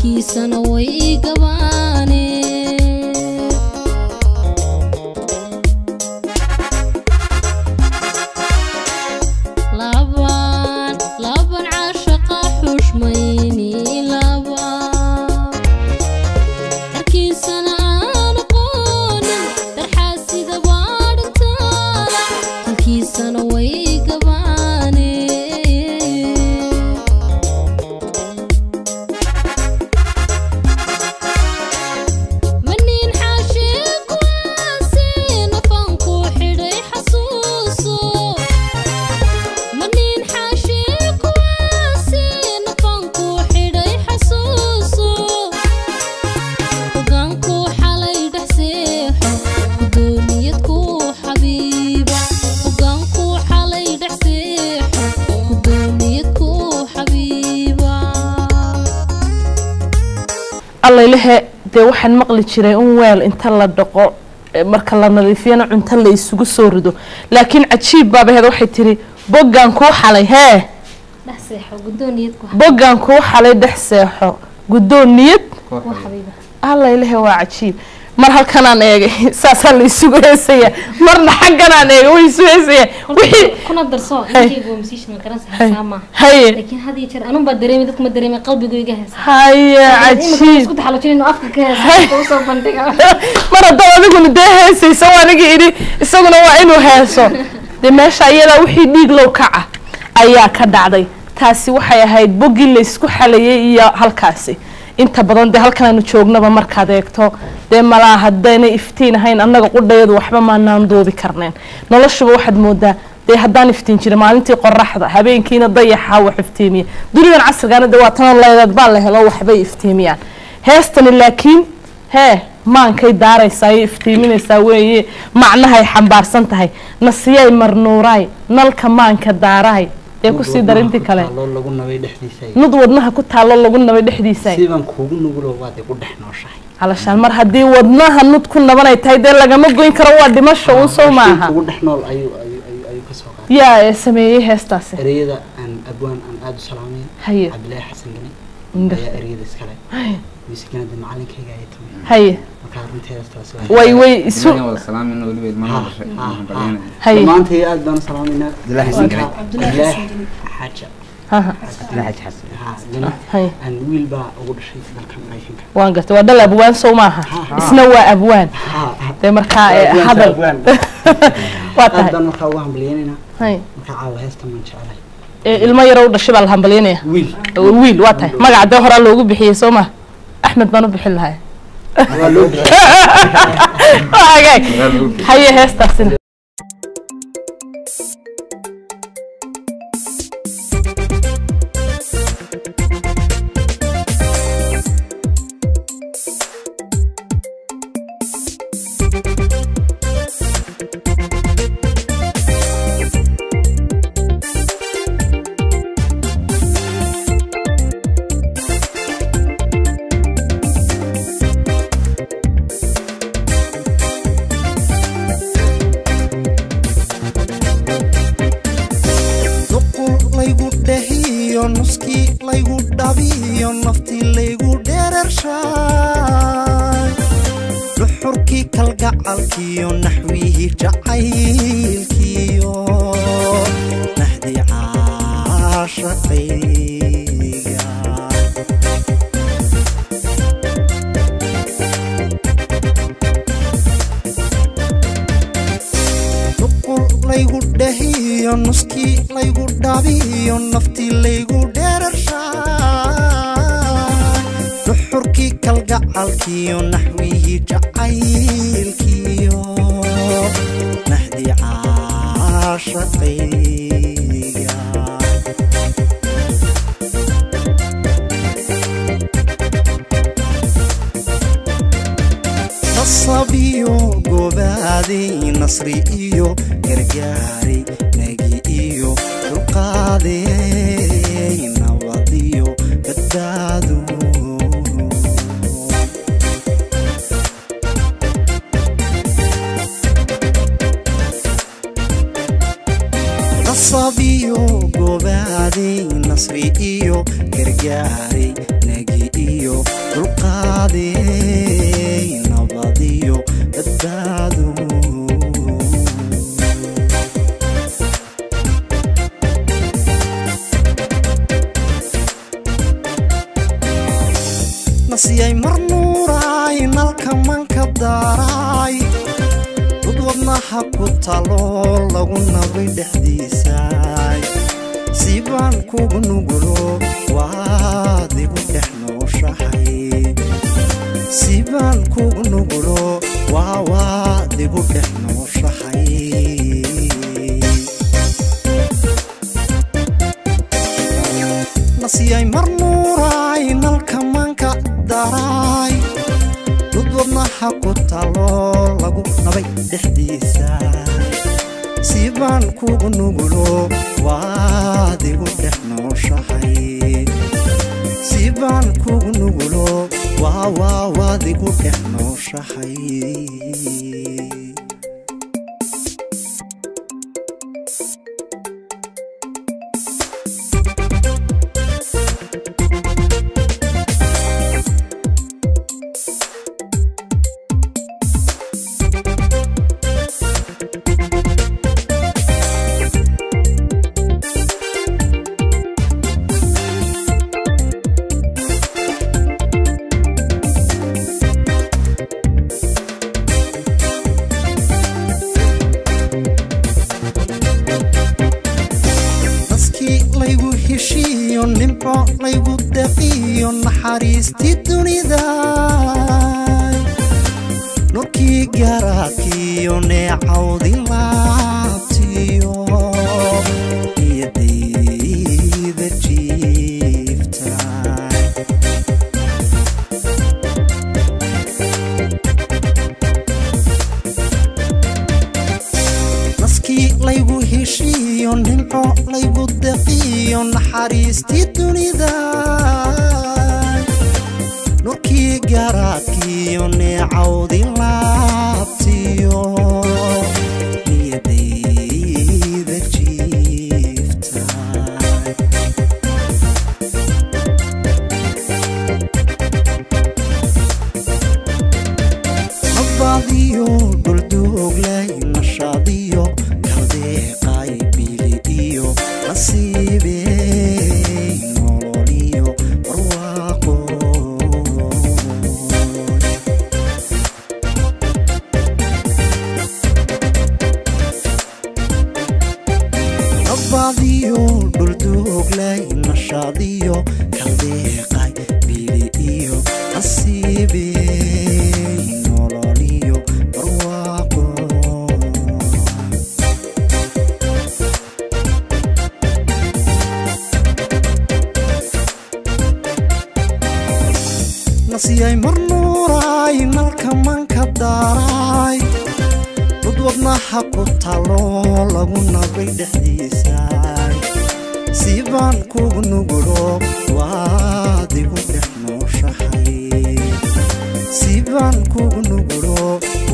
halkiisana way gabaane laban caashaqa xushmayni laban halkiisana aan aqoonin darxaasida baadhintaada halkiisana way gabaane الله إله ده واحد مقلد شراء ويل انت لا دقو marka la nadiifiyana cunto la isugu soo rido laakiin cajiib baa baheed waxay tiri boggan ku xalay dhaxseexo gudooniyad ku boggan ku xalay dhaxseexo gudooniyad xabiiba Allah ilaah waa cajiib mar halkan aan eegay saasa la isugu heesaya marna xaggan aan eegay way isugu heesaya wixii kuna darso intii buu musician karan saxama laakiin hadii jeer anun baa dareemay dadku ma dareemay qalbigayga heesa cajiib isku taxalujin inuu afka ka heeso soo bandhiga mar hadda adiguna dee heesaysa waaniga idhi isaguna waa inuu heeso dee meesha iyada wixii dhiig low kaca ayaa ka dhacday taasi waxay ahayd boggii la isku xalayay iyo halkaasi inta badan de halkan aanu joognaba markaad eegto de malaa hadayna iftiin ahayn annaga qudhayadu waxba ma naan doobi karneen noloshuba waxaad moodaa de haddaan iftiin jiray maalintii qoraxda habeenkiina dayaxa wax iftiimiya dunidan casrigaana de waa tan leedaad baa la helo waxbay iftiimiyaan heestani laakiin maankay daaraysaa ay iftiiminaysaa weeye macnahay xambaarsan tahay nasiyay marnuuray nalka maanka daaray ku sii darinti kale lagu nabay dhexdiisa nud wadnaha ku taalo lagu nabay dhexdiisa siban kuugu nugulo waad ku dhexnooshahay halashan mar hadii wadnaha nud ku nabanay tahay de lagama goyn karo waa dhimasho uu soo maaha ugu dhexnool ayu ka soo qaaday yaa sameeyay heestaas ereyada aan abwaan aan aad u salaamay haye Abdullah Xasan Gani ya ereyada iskale miskiinada macallinkayga ay tahay haye way isu salaamina waliba ilmaha haye maanta aad baan salaaminaa Abdullah Xasan Gani xaaja Abdullah Xasan haye aan wiil baa ugu dhashay dalka Mareykanka waan gartay waa dal abwaan soo maaha isna waa abwaan de marka hadal waa tahay dan marka waan hambalyeynaa haye marka caawa heesta man jecelahay ilma yar oo dhashay baa la hambalyeynaya wiil waa tahay magaca hore loogu bixiyay soo maaha أحمد بنو بحلها هيا هستا سنة nuski laygu dhabiyo nafti laygu dheerarshay duxurkii kalgacalkiyo naxwihi jacaylkiyo nahdi caashaqayga laygu dhahiyo nuski laygu dhabiyo nafti laygu dheerarshay duxurkii kalgacalkiyo naxwihi jacaylkiyo nahdi caashaqayga nasabiyo gobaadey nasri iyo gargaari nagi iyo dulqaaday nabadiyo badbaado nasabiyo gobaadey nasri iyo gargaari nagi iyo nasiyay mar nuuray nalka manka daaray dad wadnaha ku talo lagu nabay dhexdiisay sibaan kugu nugulo waad igu dhex nooshahay sibaan kugu nugulo waad igu dhex nooshahay nasiyay mar nuuray nalka manka daaray dad wadnaha ku talo lagu nabay dhexdiisay sibaan kugu nugulo waad igu dhex nooshahay sibaan kugu nugulo waad igu dhex nooshahay laygu daqiyo naxariisti dunida nurkii garaadkiyo neecawdi laabtiyo niyadayda jiifta naskii laygu heshiiyo nimco laygu daqiyo naxariisti dunida nurkii garaadkiyo neecawdi laabtiyo niyadayda jiifta nabadiyo dhuldooglay nashaadiyo kaldeeqay bili iyo nasiibe dhuldooglay nashaadiyo kaldeeqay bili iyo nasiibe nololiyo barwaaqo nasiyay mar nuuray nalka manka daaray dad wadnaha ku talo lagu nabay dhexdiisay sibaan kugu nugulo waad igu dhex nooshahay sibaan kugu nugulo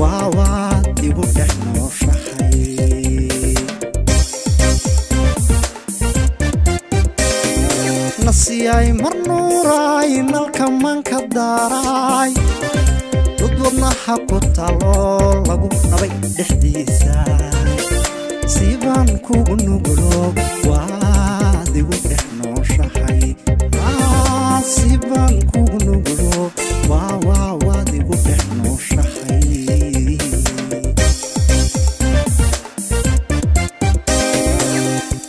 waad igu dhex nooshahay nasiyay mar nuuray nalka manka daaray dad wadnaha ku talo lagu nabay dhexdiisay sibaan kugu nugulo waad igu dhex nooshahay sibaan kugu nugulo waad igu dhex nooshahay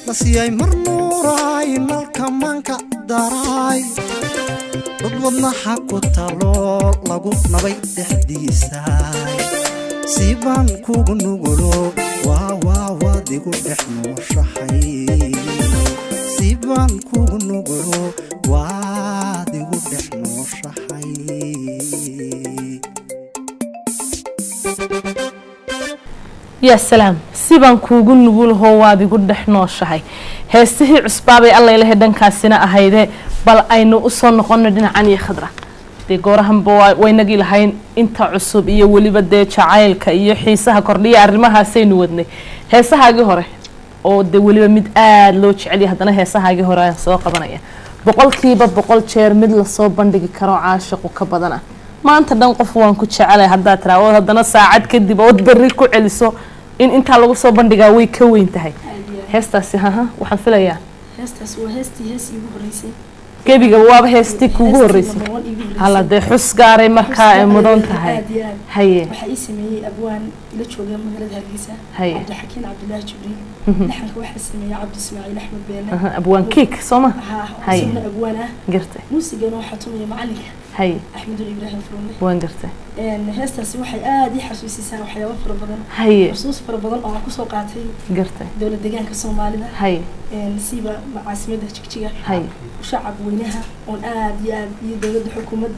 nasiyay mar nuuray nalka manka daaray dad wadnaha ku talo lagu nabay dhexdiisay sibaan kugu nugulo waad igu dhex nooshahay sibaan kugu nugulo waad igu dhex nooshahay يا سلام سيبان كوغو نقول هو وادي قد نوشهي هستهي عصبابي الله إله دنكاسنا أهيده بل أينو أصلا نقولنا دين عني خضرة دي قورهم بوا وينجي لهين أنت عصب إيه ولي بدي شعائل كإيه حيسها كرلية أرمها سين ودني هسها جهره أو دي ولي بمد لوش عليه هذا هسها جهره سواق بنايا بقول كيبا بقول شير مدل الصوب بندق كرو عاشق وكبدنا ما أنت دم قفوان كتش عليه هذا ترى وهذا ساعد كدي بود بريكو علسو إن أنت لو صوب بندق ويكوي انتهي هستاسي ها وحنفلا يا هستاس وهستي هسي بغريسي gebiga waaba heestii kugu horeysay hala de xus gaaray marka ay mudan tahay haye waxa ii sameeyay abwaan ila jooga magaalada Hargeysa Cabdi Xakiin Cabdullaahi Jibriil dhaxanka waxa sameeyay Cabdi Ismaaciil Axmed Beene abwaan kick soma haye abwaan gartay muusigana waxa tumay macalinka haye Axmed Ibrahim Furunle waan gartay heestaasi waxay aad ii xasuusisaa waxyaabo fara badan haye xusuus fara badan oo ku soo qaatay gartay dawladda deegaanka Soomaalida haye nasiiba macaasimada jigjiga haye shacab weynaha oo aad iyo dawladda xukuumad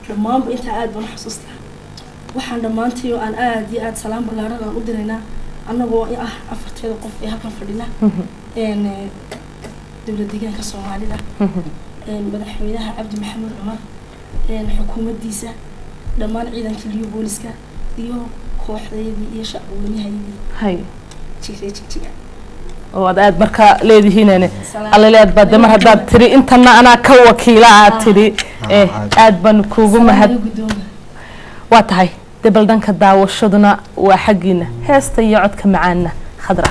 dhammaan inta aad baan xasuustaa waxaan dhamaantii oo aan aad iyo aad salaam ballaaran aan u diraynaa annagoo afarteeda qof ee halkan fadhina dawladda deegaanka Soomaalida madaxweynaha Cabdi Maxamed Cumar xukuumaddiisa dhammaan ciidanka liyo booliska iyo kooxdeedii iyo shacab weynahaydi haye jigjiga oo aad marka leedihiin allaleed baad mar hadaad tiri intana ana ka wakiila aad tiri aad ban kuugu mahad waa tahay dibal dhanka daawashaduna waa xaqiina heesta iyo codka macaana khadra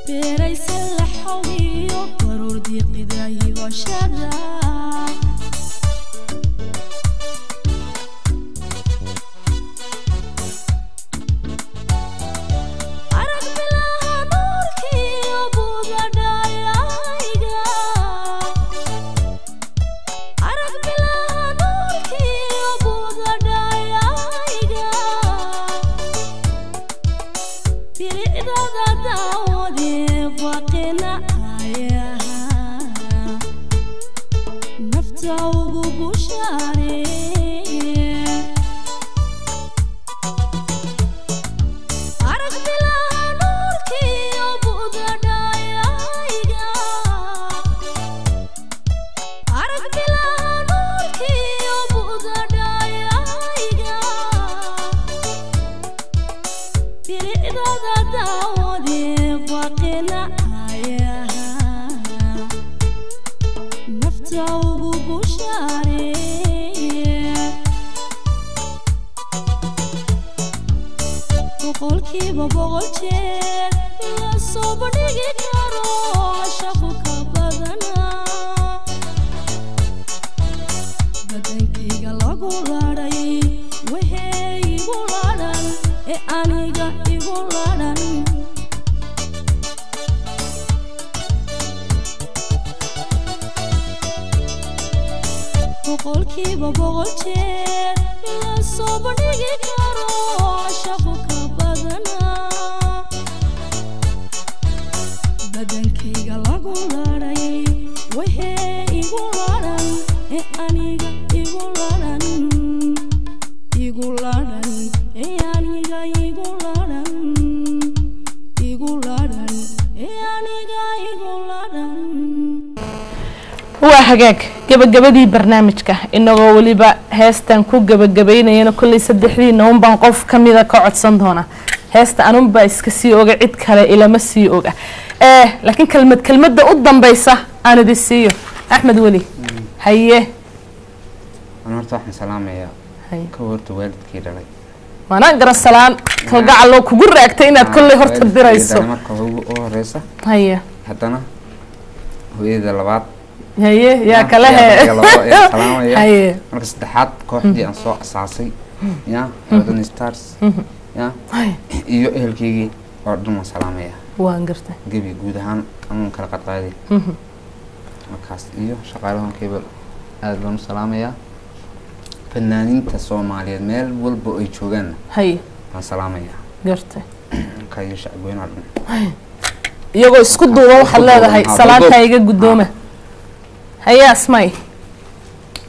beeraysa la xawiyo baruur diiqidaayi washada boqolkiiba boqol jeer la soo bandhigi karo shaqo ka badanaa badankayga lagu laadhay wixii igu laadhan ee aniga igu laadhan boqolkiiba boqol jeer la soo bandhigi karo shaqo ka badanaa badankayga lagu laadhay wixii igu laadhan ee aniga igu laadhan ee aniga igu laadhan ee aniga igu laadhan waa hagaag gabagabadii barnaamijka inagoo waliba heestan ku gabagabaynayana kulley saddexdiina unbaan qof ka mida ka codsan doona heesta anunbaa iska sii oga cid kale ilama sii oga laakiin kelmadda u dambaysa aan idin siiyo axmed weli haye أنا horta waxaan salaamayaa ka horta waalidkii dhalay maana garan salaan kalgacal loo kugu raagtay inaad kulley horta dirayso marka ugu horeysa haye haddana hooyada labaad haye yaa kale haye marka saddexaad kooxdii aan soo asaasay ya Golden Stars ya iyo ehelkeygii oo dhan waan salaamayaa waan gartay gebi guud ahaan anuun kala qadqaaday markaas iyo shaqaalahan cable aad baan u salaamayaa fanaaniinta Soomaaliyeed meel walba ay joogaan haye waan salaamayaa gartay kayo shacabweynaha dhan iyagoo isku duuba waxaad leedahay salaanta iga guddooma haye asmay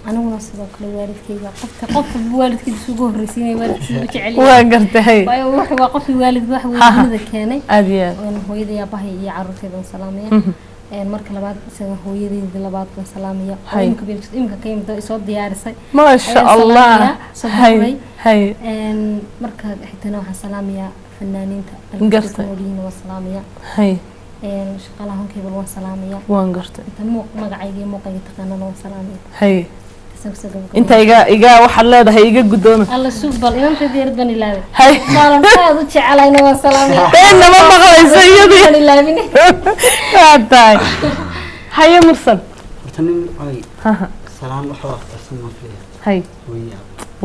aniguna sidoo kale waalidkayga qof waalidkiisa ugu horreysiinay waalidkiisa u jecel waa gartay waayo waxa waa qof waalid wax weynida keenay aad iyo hooyadii aabahay iyo carruurteeda salaamaya marka labaad isaga hooyadeeda labaad baan salaamaya imka ka yimid soo diyaarisay ma sha Allah hay marka xigtana waxaan salaamaya fanaaniinta gartay waa salaamaya hay shaqaalahan cable waan salaamaya waan gartay inta magacayga muuqayga taqaanana waan salaamaya hay inta iga waxaad leedahay iga guddooma alla sugbal inanta diyaarad baan ilaaway hay maalintaad u jecelayna waan salaamaya nama maqlayso iyadii baan ilaawin tahay haye mursal horta nin ay salaan waxa wax tarsan ma fiya hay wiya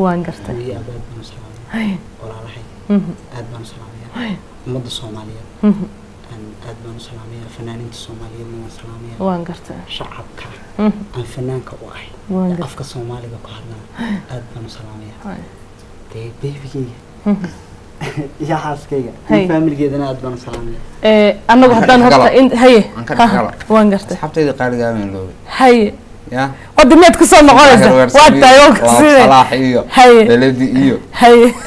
waan gartay wiya aad baan salaamay hay walaalahay aad baan salaamay ummadda Soomaaliyeed aad baan salaamay fanaaniinta Soomaaliyeed waan salaamay waan gartay shacabka aan fanaanka u ahay afka Soomaaliga ku hadlaa aad baan salaamay baby يا حاسكيga family-geedana aad baan salaamay anagu haddaan horta in haye waan gartay asxaabtayda qaaliga ah in loo haye ya wadameed ku soo noqonaysa waa tayo kasii salaax iyo beledi iyo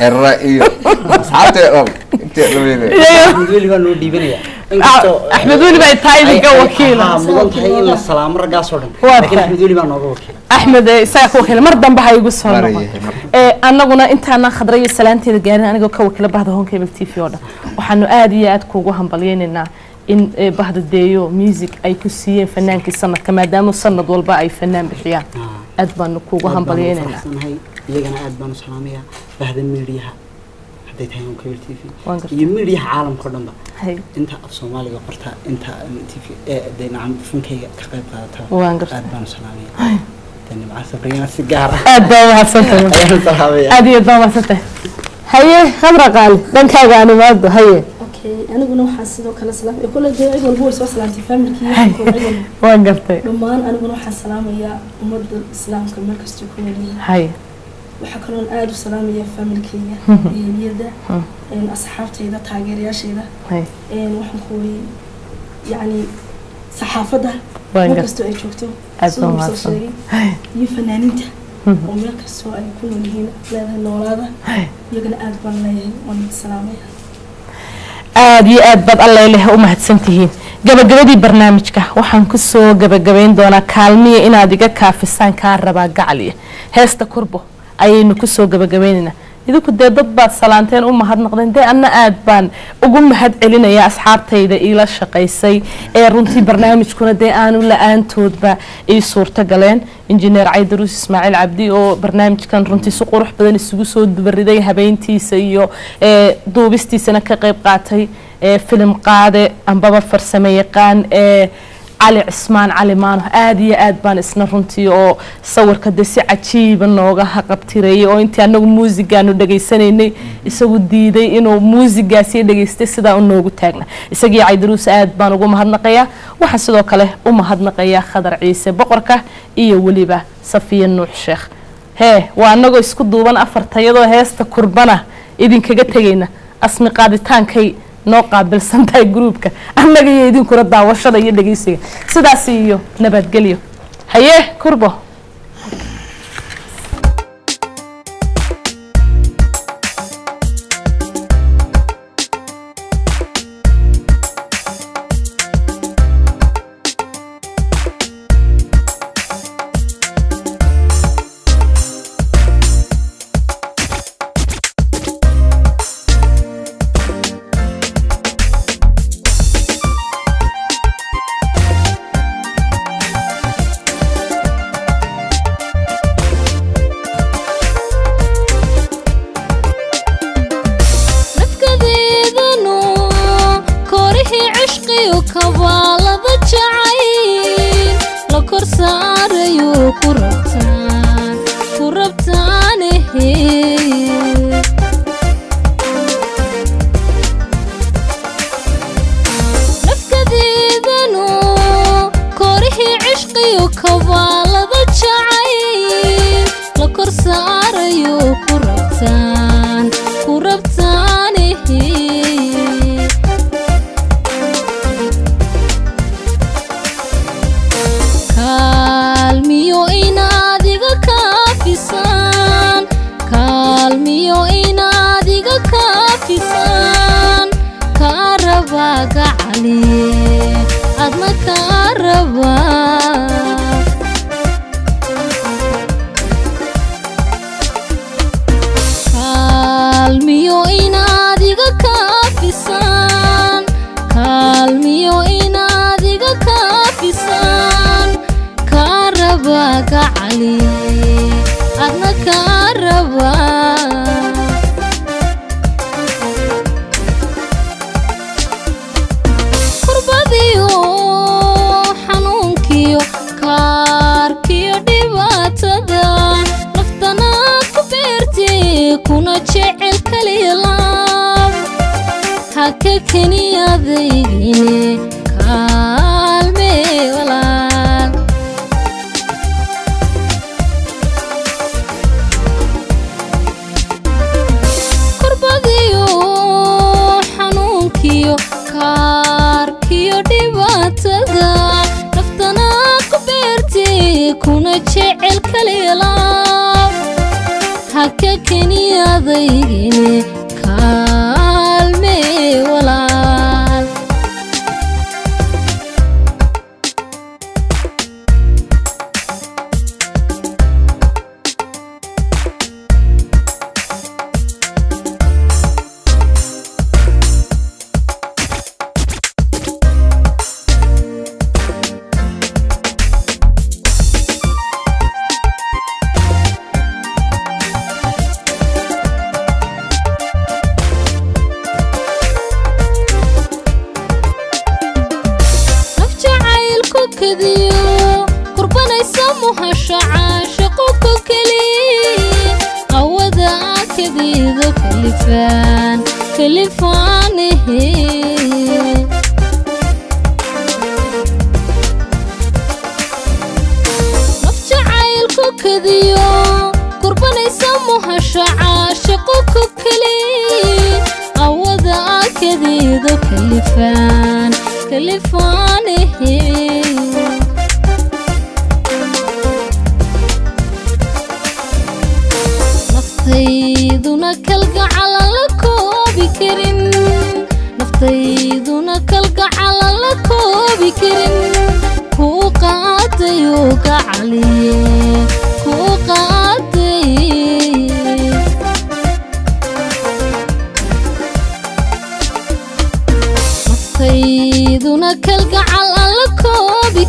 erra iyo asxaabtayda inta weli baan noo dhiibanaya axmed weli baa taayinka wakiil mudan tahay in la salaamo ragaas oo dhan laakiin axmed weli baa nooga wakiil axmed isaga wakiil mar dambe ha igu soo noqon annaguna intaana khadray salaanteeda gaarin aniga ka wakiil bahda Home Cable TV oo dhan waxaanu aad iyo aad kuugu hambalyeynaa in bahda deeyo music ay ku siiyeen fanaankii sanadka maadaama sanad walba ay fanaan bixiyaan aad baan kuugu hambalyeynaa iyagana aad baan salaamayaa bahda meediyaha haday tahay Home Cable TV iyo meediyaha caalamka oo dhanba inta af Soomaaliga qorta inta TV deynaan funkayga ka qayb qaadata aad baan salaamayaa tan macasabreena si gaar ah aad baan mahadsantahay aad iyo baan mahadsantahay haye khamra qaali dhankaaga animaado haye aniguna waxaan sidoo kale salaamay kullu deegaanka walba soo salaamtay family-kii waan gartay dhamaan aniguna waxaan salaamayaa ummadda islaamka meel kasta ku noolyihiin haye waxa kaloon aad u salaamayaa family-keyga iyada asxaabtayda taageerayaashayda waxaan ku yani saxaafadda meel kasta ay joogto soo sheegay iyo fanaaniinta oo meel kasta ay ku noolyihiin leedahay noolaada iyagana aad baan leeyahay waan salaamayaa aad iyo aad bad alla ilaahay u mahadsantihiin gabagabadii barnaamijka waxaan ku soo gabagabayn doonaa kaalmiye inaad iga kaafisaan ka rabaa gacaliye heesta kurbo ayaynu ku soo gabagabaynaynaa idinku dee dad baad salaanteen u mahadnaqdeen dee anna aad baan ugu mahad celinayaa asxaabtayda iila shaqaysay ee runtii barnaamijkuna dee aanu la-aantoodba ii suurto galeen injineer Caydaruus Ismaaciil Cabdi oo barnaamijkan runtii si qurux badan isugu soo dubariday habeyntiisa iyo duubistiisana ka qayb qaatay filim qaade ambaba farsamo yaqaan علي عثمان علي مانو آدي آد بان اسنا رنتي أو صور كدسي عجيب النوغا هقبتيري أو انتي أنو موسيقى نو دقيسانيني إساو ديدي إنو موسيقى سي دقيستي سدا النوغو تاقنا إساقي عيدروس آد بان وقو مهدنقيا وحسدو كله ومهدنقيا خضر عيسى بقركة إيو وليبا صفية النوح الشيخ هي وانوغو اسكو دوبان أفرتايدو هيستا كربانا إذن كغتاقينا أسمي قادتان كي noo qaabilsan tahay groupka annaga iyo idinku daawashada iyo dhageysiga sidaas iyo nabadgelyo haye kurbo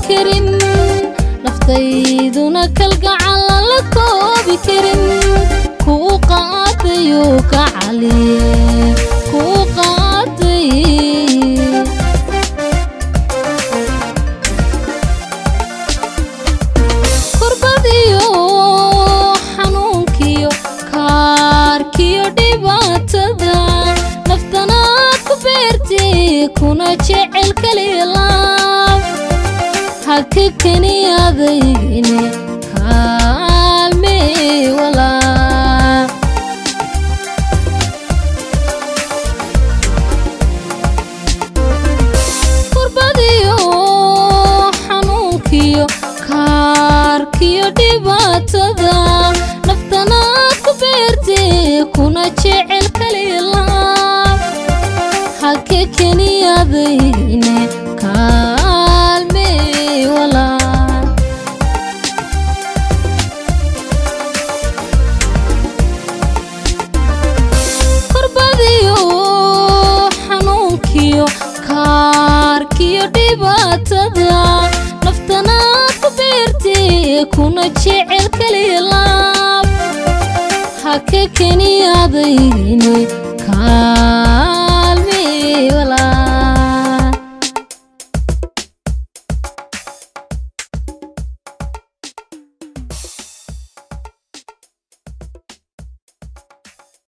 karin naftayduna kalgacal la koobi karin kuu qaadayo gacaliye kuu qaaday kurbadiyo xanuunkiyo kaarkiyo dhibaatada naftanaad ku beertay kuna jecel kalilaab haka kani adaygine kaalmee walaa kurbadiyo xanuunkiyo kaarkiyo dhibaatada naftanaad ku beertay kuna jecel kalilaab haka kani adaygine kaalmee walaa kurbadiyo xanuunkiyo kaarkiyo dhibaatada naftanaad ku beertay kuna jecel kalilaab haka kani adaygine